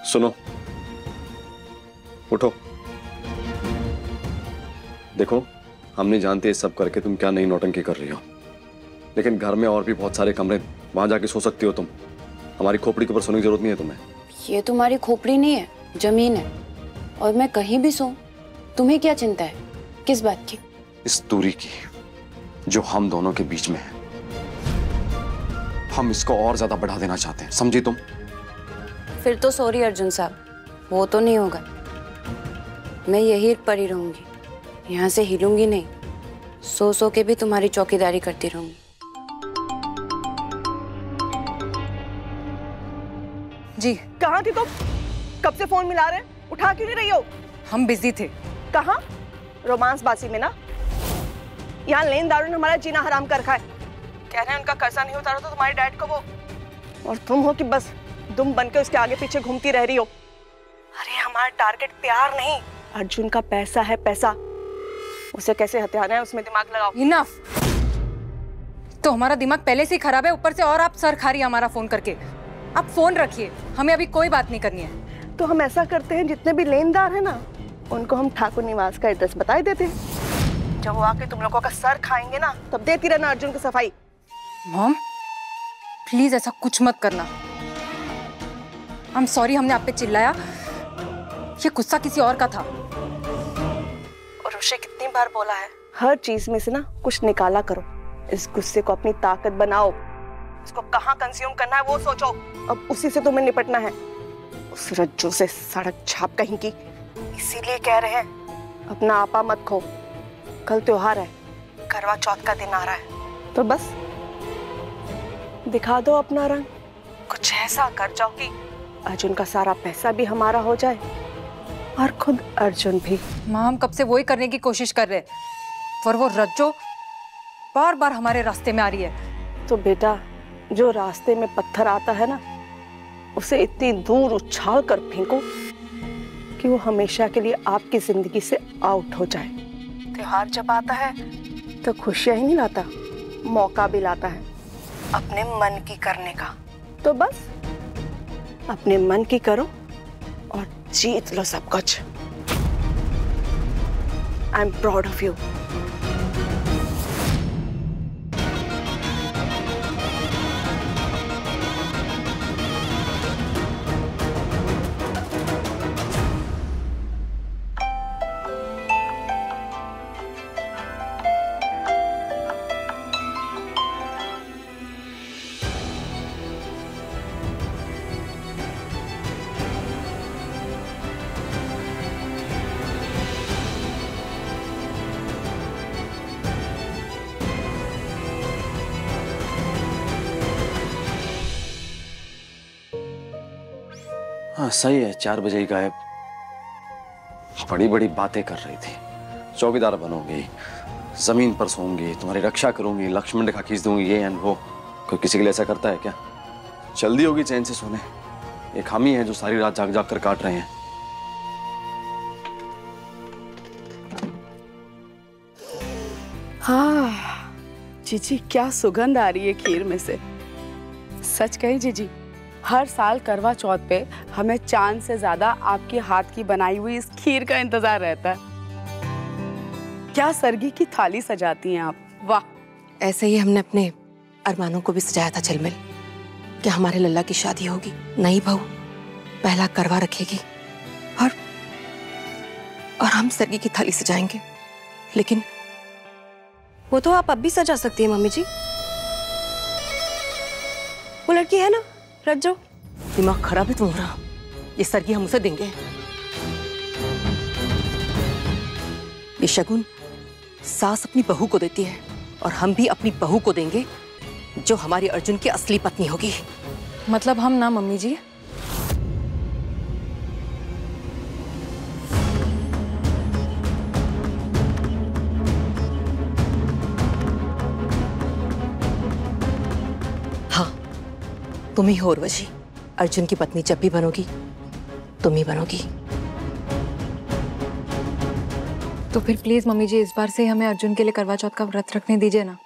सुनो, उठो। देखो, हम नहीं जानते सब करके तुम क्या नई नौटंकी कर रही हो, लेकिन घर में और भी बहुत सारे कमरे, वहां जाके सो सकती हो तुम। हमारी खोपड़ी के ऊपर सोने की जरूरत नहीं है तुम्हें। ये तुम्हारी खोपड़ी नहीं है, जमीन है, और मैं कहीं भी सोऊं, तुम्हें क्या चिंता है? किस बात की? इस दूरी की जो हम दोनों के बीच में है, हम इसको और ज्यादा बढ़ा देना चाहते हैं, समझी तुम? फिर तो सॉरी अर्जुन साहब, वो तो नहीं होगा। मैं यही पड़ी रहूंगी, यहाँ से हिलूंगी नहीं। सो सो के भी तुम्हारी चौकीदारी करती रहूंगी। जी कहाँ थी तुम? कब से फोन मिला रहे, उठा क्यों नहीं रही हो? हम बिजी थे। कहाँ? रोमांस बासी में ना। यहाँ लेनदारों ने हमारा जीना हराम कर रखा है। कह रहे हैं उनका कर्जा नहीं उतारा तो तुम्हारे डैड को वो, और तुम हो कि बस दुम बन के उसके आगे पीछे घूमती रह रही हो। अरे हमारा टारगेट प्यार नहीं, अर्जुन का पैसा है, पैसा। उसे कैसे हथियाना है उसमें दिमाग लगाओ। इनफ। तो हमारा दिमाग पहले से ही खराब है, ऊपर से और आप सर खा रही है हमारा फोन करके। आप फोन रखिए, हमें अभी कोई बात नहीं करनी है। तो हम ऐसा करते हैं, जितने भी लेनदार है ना, उनको हम ठाकुर निवास का एड्रेस बता ही देते हैं। जब वो आके तुम लोगों का सर खाएंगे ना, तब देती रहना अर्जुन की सफाई। मॉम प्लीज ऐसा कुछ मत करना। आई एम सॉरी, हमने आप पे चिल्लाया, ये गुस्सा किसी और का था। और उसे कितनी बार बोला है, हर चीज में से ना कुछ निकाला करो। इस गुस्से को अपनी ताकत बनाओ, इसको कहाँ कंज्यूम करना है वो सोचो। अब उसी से तुम्हें निपटना है, उस रज्जू से सड़क छाप कहीं की। इसीलिए कह रहे हैं अपना आपा मत खो। कल त्योहार है, करवा चौथ का दिन आ रहा है, तो बस दिखा दो अपना रंग। कुछ ऐसा कर जाओ कि अर्जुन का सारा पैसा भी हमारा हो जाए और खुद अर्जुन भी। माँ हम कब से वही करने की कोशिश कर रहे, पर वो रज्जो बार बार हमारे रास्ते में आ रही है। तो बेटा, जो रास्ते में पत्थर आता है ना, उसे इतनी दूर उछाल कर फेंको कि वो हमेशा के लिए आपकी जिंदगी से आउट हो जाए। त्योहार जब आता है तो खुशियां ही नहीं लाता, मौका भी लाता है अपने मन की करने का। तो बस अपने मन की करो और जीत लो सब कुछ। I am proud of you. हाँ सही है, 4 बजे ही गायब। बड़ी बड़ी बातें कर रही थी, चौकीदार बनूंगी, जमीन पर सोऊंगी, तुम्हारी रक्षा करूंगी, लक्ष्मण रेखा खींच दूंगी, ये एंड वो। कोई किसी के लिए ऐसा करता है क्या? जल्दी होगी चैन से सोने। एक हम ही हैं जो सारी रात जाग जाग कर काट रहे हैं। हाँ जीजी, क्या सुगंध आ रही है खीर में से। सच कही जीजी, हर साल करवा चौथ पे हमें चांद से ज्यादा आपके हाथ की बनाई हुई इस खीर का इंतजार रहता है। क्या सरगी की थाली सजाती हैं आप, वाह। ऐसे ही हमने अपने अरमानों को भी सजाया था झिलमिल, कि हमारे लल्ला की शादी होगी, नई बहू पहला करवा रखेगी और हम सरगी की थाली सजाएंगे। लेकिन वो तो आप अब भी सजा सकती हैं मम्मी जी। वो लड़की है ना रज्जो, दिमाग खराब है तुम्हारा। ये सरगी हम उसे देंगे। ये शगुन सास अपनी बहू को देती है और हम भी अपनी बहू को देंगे, जो हमारी अर्जुन की असली पत्नी होगी। मतलब हम ना मम्मी जी? हाँ, तुम ही हो उर्वशी। अर्जुन की पत्नी जब भी बनोगी, तुम ही बनोगी। तो फिर प्लीज मम्मी जी, इस बार से हमें अर्जुन के लिए करवा चौथ का व्रत रखने दीजिए ना।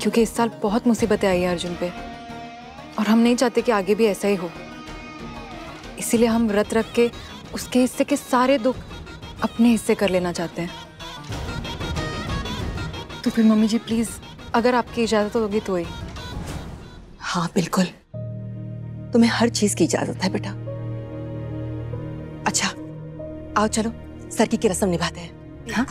क्योंकि इस साल बहुत मुसीबतें आई है अर्जुन पे। और हम नहीं चाहते कि आगे भी ऐसा ही हो। इसीलिए हम व्रत रख के उसके हिस्से के सारे दुख अपने हिस्से कर लेना चाहते हैं। तो फिर मम्मी जी प्लीज, अगर आपकी इजाजत होगी तो ही। हाँ बिल्कुल, तुम्हें हर चीज की इजाजत है बेटा। अच्छा आओ चलो सरगी की रस्म निभाते हैं। हाँ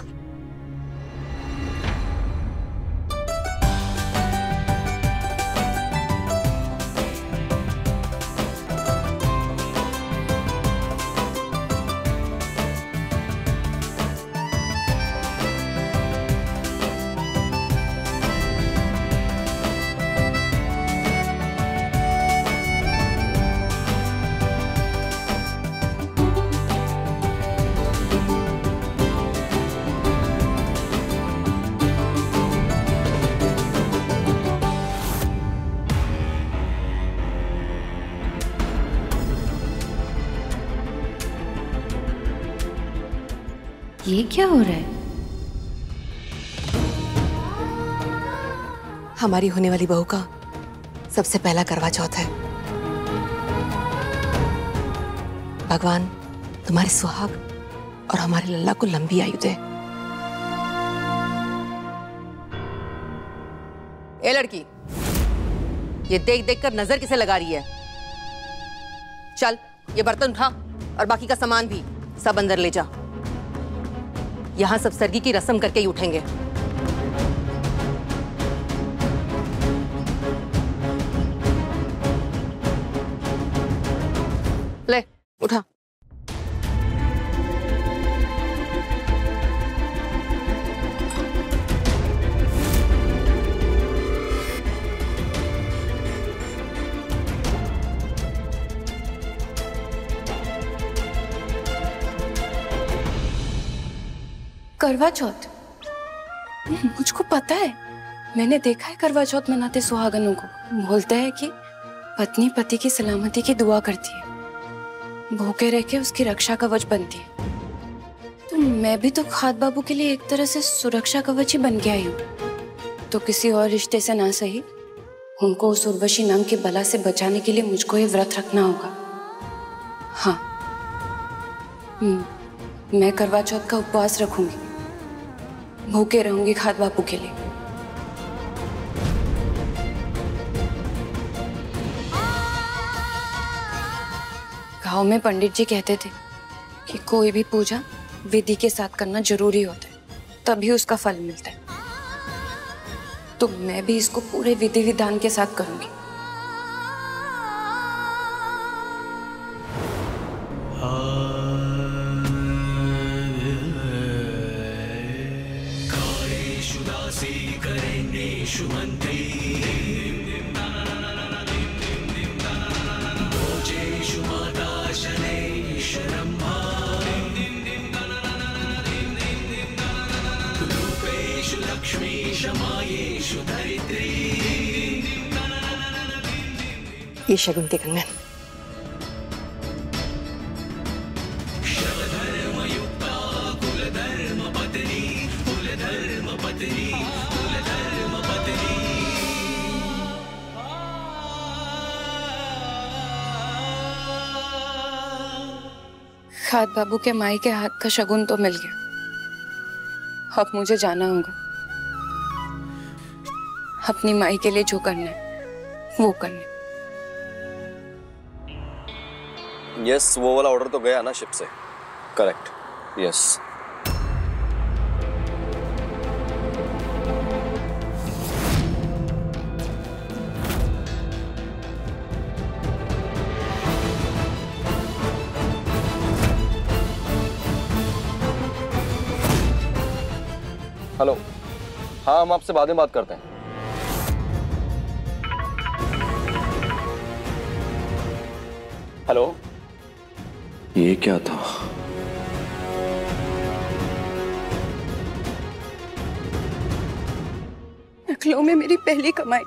ये क्या हो रहा है? हमारी होने वाली बहू का सबसे पहला करवा चौथ है। भगवान तुम्हारे सुहाग और हमारे लल्ला को लंबी आयु दे। ए लड़की, ये देख देख कर नजर किसे लगा रही है? चल ये बर्तन उठा और बाकी का सामान भी सब अंदर ले जा। यहां सब सरगी की रस्म करके ही उठेंगे। ले उठा। करवा चौथ? मुझको पता है, मैंने देखा है करवा चौथ मनाते सुहागनों को। बोलते हैं कि पत्नी पति की सलामती की दुआ करती है, भूखे रह के उसकी रक्षा कवच बनती है। तो मैं भी तो खाद बाबू के लिए एक तरह से सुरक्षा कवच ही बन के आई हूँ। तो किसी और रिश्ते से ना सही, उनको उस उर्वशी नाम की बला से बचाने के लिए मुझको ये व्रत रखना होगा। हाँ, मैं करवा चौथ का उपवास रखूंगी, भूखे रहूंगी खाद बापू के लिए। गांव में पंडित जी कहते थे कि कोई भी पूजा विधि के साथ करना जरूरी होता है, तभी उसका फल मिलता है। तो मैं भी इसको पूरे विधि विधान के साथ करूंगी। ये शगुन के कंगन। खाद बाबू के माई के हाथ का शगुन तो मिल गया। अब मुझे जाना होगा, अपनी माई के लिए जो करना है वो करना। यस, वो वाला ऑर्डर तो गया ना शिप से। Correct, yes. हेलो, हाँ हम आपसे बाद में बात करते हैं। हेलो, ये क्या था? नखलों में मेरी पहली कमाई,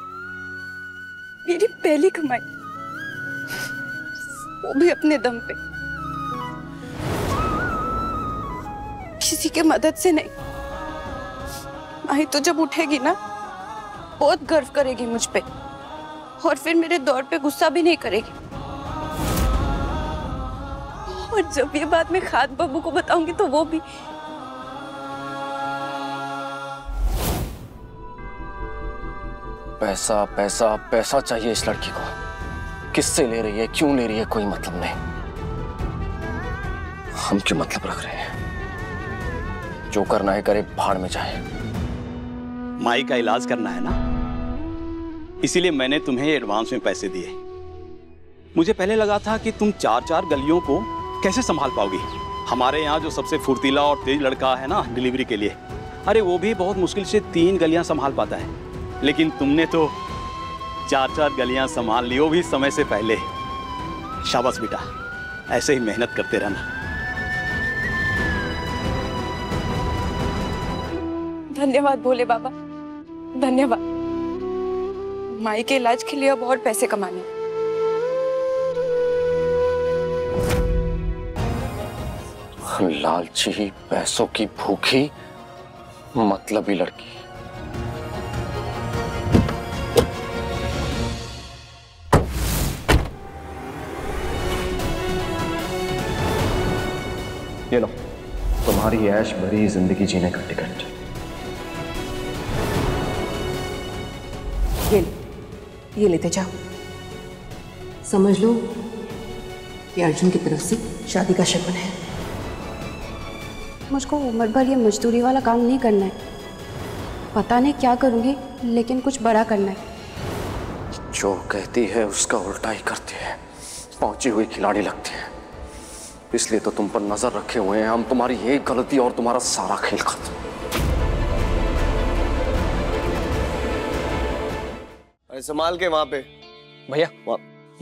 वो भी अपने दम पे, किसी के मदद से नहीं। माही तो जब उठेगी ना, बहुत गर्व करेगी मुझ पे। और फिर मेरे दौर पे गुस्सा भी नहीं करेगी। और जब ये बात मैं खाद बाबू को बताऊंगी तो वो भी। पैसा पैसा पैसा चाहिए इस लड़की को। किससे ले रही है, क्यों ले रही है, कोई मतलब नहीं। हम क्यों मतलब रख रहे हैं? जो करना है करे, भाड़ में जाए। माई का इलाज करना है ना, इसीलिए मैंने तुम्हें एडवांस में पैसे दिए। मुझे पहले लगा था कि तुम 4-4 गलियों को कैसे संभाल पाओगी। हमारे यहाँ जो सबसे फुर्तीला और तेज लड़का है ना डिलीवरी के लिए, अरे वो भी बहुत मुश्किल से 3 गलियां संभाल पाता है, लेकिन तुमने तो 4-4 गलियां संभाल ली, वो भी समय से पहले। शाबाश बेटा, ऐसे ही मेहनत करते रहना। धन्यवाद भोले बाबा, धन्यवाद। माई के इलाज के लिए अब और पैसे कमाने। लालची, पैसों की भूखी, मतलबी लड़की। ये लो, तुम्हारी ऐश भरी जिंदगी जीने का टिकट। ये लेते जाओ। समझ लो कि अर्जुन की तरफ से शादी का शगुन है। मुझको उम्र भर ये मजदूरी वाला काम नहीं करना है। पता नहीं क्या करूंगी, लेकिन कुछ बड़ा करना है। जो कहती है उसका उल्टा ही करती है। पहुंची हुई खिलाड़ी लगती है। इसलिए तो तुम पर नजर रखे हुए हैं हम। तुम्हारी एक गलती और तुम्हारा सारा खेल खत्म। अरे संभाल के वहां पे भैया,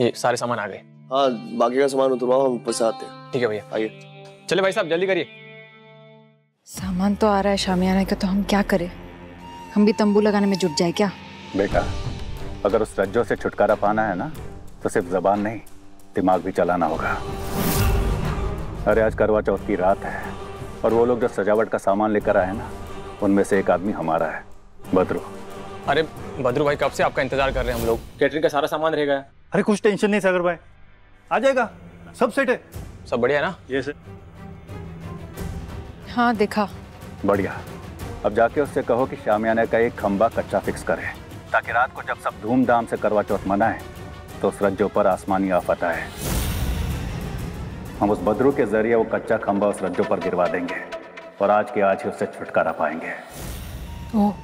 ये सारे सामान आ गए। हाँ, बाकी का सामान उतरवाओ, हम ऊपर से आते हैं। ठीक है भैया, आइए। चले भाई साहब, जल्दी करिए। सामान तो आ रहा है शामियाना का, तो हम क्या करें? हम भी तंबू लगाने में जुट जाए क्या? बेटा, अगर उस रज्जो से छुटकारा पाना है ना, तो सिर्फ जबान नहीं, दिमाग भी चलाना होगा। अरे आज करवा चौथ की रात है, और वो लोग जो सजावट का सामान लेकर आए ना, उनमें से एक आदमी हमारा है, बद्रू। अरे बद्रू भाई, कब से आपका इंतजार कर रहे हैं हम लोग। कैटरिंग का सारा सामान रहेगा। अरे कुछ टेंशन नहीं सागर भाई, आ जाएगा, सब सेट है। सब बढ़िया है ना? ये से हाँ देखा। बढ़िया। अब जाके उससे कहो कि शामियाना का एक खंबा कच्चा फिक्स करे, ताकि रात को जब सब धूमधाम से करवा चौथ मनाए तो उस रज्जो पर आसमानी आफत आए। हम उस बद्रू के जरिए वो कच्चा खंबा उस रज्जो पर गिरवा देंगे, और आज के आज ही उससे छुटकारा पाएंगे। ओह,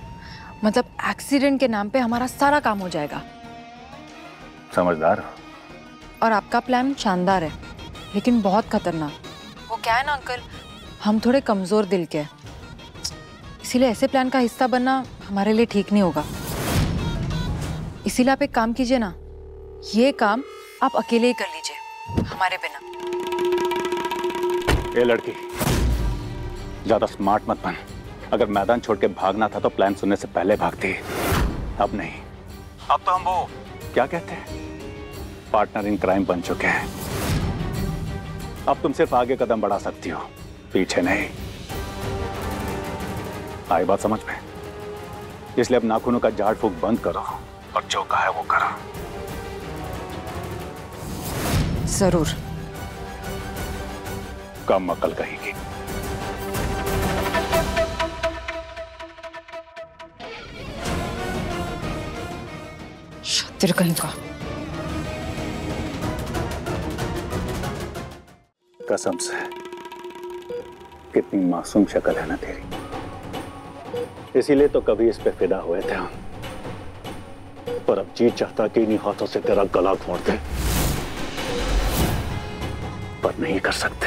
मतलब एक्सीडेंट के नाम पे हमारा सारा काम हो जाएगा। समझदार हो। और आपका प्लान शानदार है, लेकिन बहुत खतरनाक। वो क्या है ना अंकल, हम थोड़े कमजोर दिल के हैं, इसीलिए ऐसे प्लान का हिस्सा बनना हमारे लिए ठीक नहीं होगा। इसीलिए आप एक काम कीजिए ना, ये काम आप अकेले ही कर लीजिए, हमारे बिना। ये लड़की, ज्यादा स्मार्ट मत बन। अगर मैदान छोड़ के भागना था तो प्लान सुनने से पहले भागती। अब नहीं, अब तो हम वो क्या कहते हैं, पार्टनर इन क्राइम बन चुके हैं। अब तुम सिर्फ आगे कदम बढ़ा सकती हो, पीछे नहीं। आई बात समझ में? इसलिए अब नाखूनों का झाड़ फूक बंद करो, और जो कहा है वो करो। जरूर। कम अकल कहेगी। शातिर कहीं का। कसम से, कितनी मासूम शक्ल है ना तेरी। इसीलिए तो कभी इस पे फिदा हुए थे हम, पर अब जी चाहता कि इन्हीं हाथों से तेरा गला घोंट दे, पर नहीं कर सकते।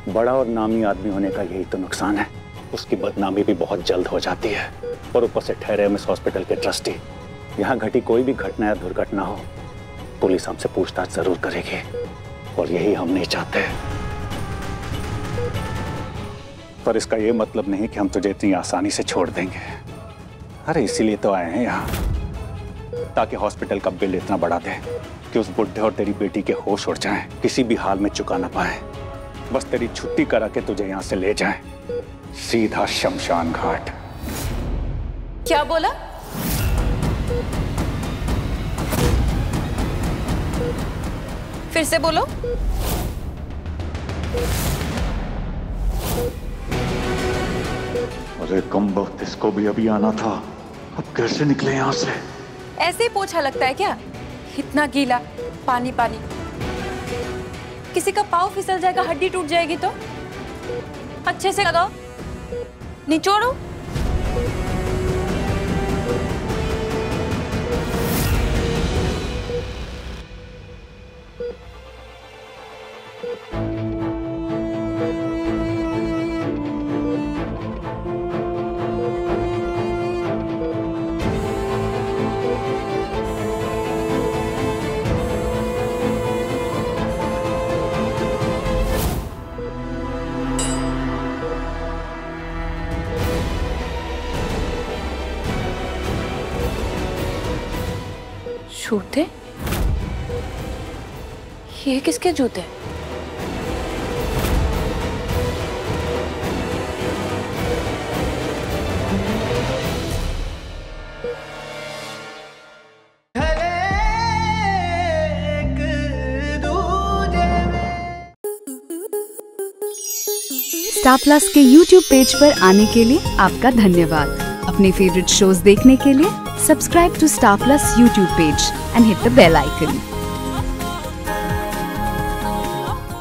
बड़ा और नामी आदमी होने का यही तो नुकसान है, उसकी बदनामी भी बहुत जल्द हो जाती है। और ऊपर से ठहरे हम इस हॉस्पिटल के ट्रस्टी, यहाँ घटी कोई भी घटना या दुर्घटना हो, पुलिस हमसे पूछताछ जरूर करेगी, और यही हम नहीं चाहते। पर इसका ये मतलब नहीं कि हम तुझे इतनी आसानी से छोड़ देंगे। अरे इसीलिए तो आए हैं यहाँ, ताकि हॉस्पिटल का बिल इतना बढ़ा दे कि उस बुढ़े और तेरी बेटी के होश उड़ जाएं, किसी भी हाल में चुका ना पाए। बस तेरी छुट्टी करा के तुझे यहाँ से ले जाएं, सीधा शमशान घाट। क्या बोला? फिर से बोलो। अरे कम वक्त, इसको भी अभी आना था, अब कैसे निकले यहाँ से? ऐसे ही पोछा लगता है क्या? इतना गीला, पानी पानी। किसी का पाँव फिसल जाएगा, हड्डी टूट जाएगी तो। अच्छे से लगाओ, निचोड़ो। जूते? ये किसके जूते? स्टार प्लस के YouTube पेज पर आने के लिए आपका धन्यवाद। अपने फेवरेट शोज देखने के लिए subscribe to Star Plus YouTube page and hit the bell icon.